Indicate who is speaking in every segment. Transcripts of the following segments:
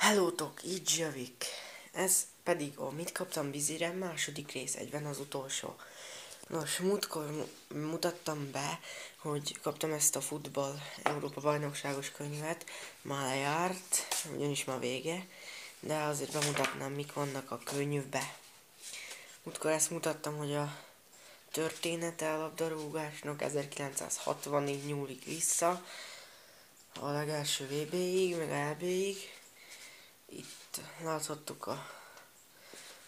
Speaker 1: Hellótok, így jövik. Ez pedig a Mit kaptam vízire második rész, egyben az utolsó. Nos, múltkor mutattam be, hogy kaptam ezt a futball Európa bajnokságos könyvet. Már lejárt, ugyanis ma vége, de azért bemutatnám, mik vannak a könyvbe. Múltkor ezt mutattam, hogy a története a labdarúgásnak 1960-ig nyúlik vissza, a legelső VB-ig, meg EB-ig. Itt láthattuk a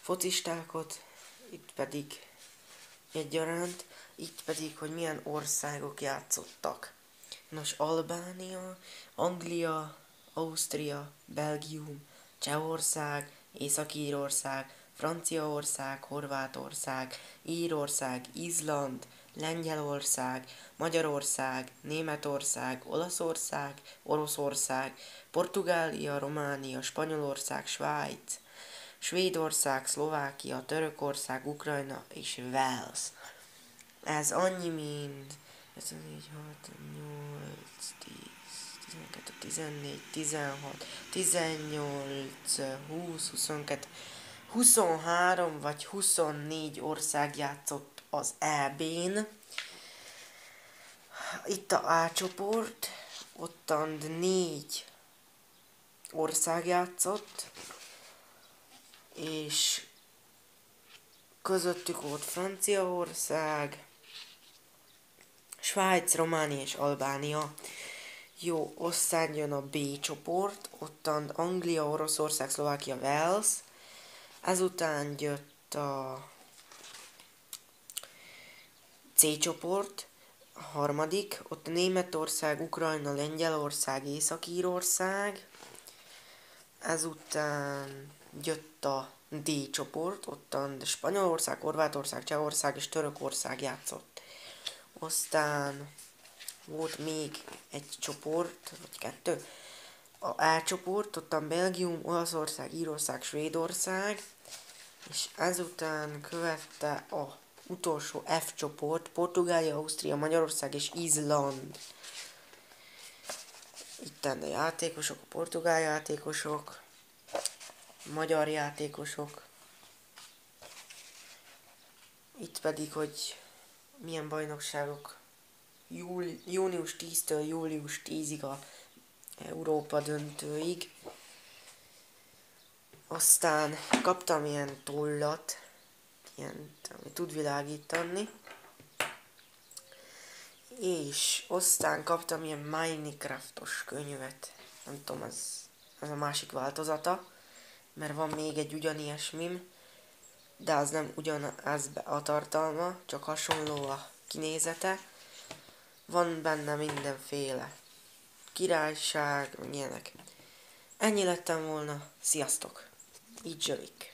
Speaker 1: focistákat, itt pedig egyaránt, itt pedig, hogy milyen országok játszottak. Nos, Albánia, Anglia, Ausztria, Belgium, Csehország, Észak-Írország, Franciaország, Horvátország, Írország, Izland, Lengyelország, Magyarország, Németország, Olaszország, Oroszország, Portugália, Románia, Spanyolország, Svájc, Svédország, Szlovákia, Törökország, Ukrajna és Wales. Ez annyi, mint 4, 6, 8, 10, 12, 14, 16, 18, 20, 22, 23 vagy 24 ország játszott az EB-n. Itt a A csoport, ottan 4 ország játszott, és közöttük volt Franciaország, Svájc, Románia és Albánia. Jó, aztán jön a B csoport, ottan Anglia, Oroszország, Szlovákia, Wales. Ezután jött a C csoport, a harmadik, ott Németország, Ukrajna, Lengyelország, Észak-Írország. Ezután jött a D csoport, ottan Spanyolország, Horvátország, Csehország és Törökország játszott. Aztán volt még egy csoport, vagy 2, a E csoport, ottan Belgium, Olaszország, Írország, Svédország, és ezután követte a utolsó F csoport, Portugália, Ausztria, Magyarország és Izland. Itten a játékosok, a portugál játékosok, a magyar játékosok. Itt pedig, hogy milyen bajnokságok június 10-től július 10-ig a Európa döntőig. Aztán kaptam ilyen tollat, ilyen, ami tud világítani. És aztán kaptam ilyen Minecraftos könyvet. Nem tudom, ez a másik változata, mert van még egy ugyanilyesmim, de az nem ugyanaz a tartalma, csak hasonló a kinézete. Van benne mindenféle királyság, meg ilyenek. Ennyi lettem volna, sziasztok! Így zsövik!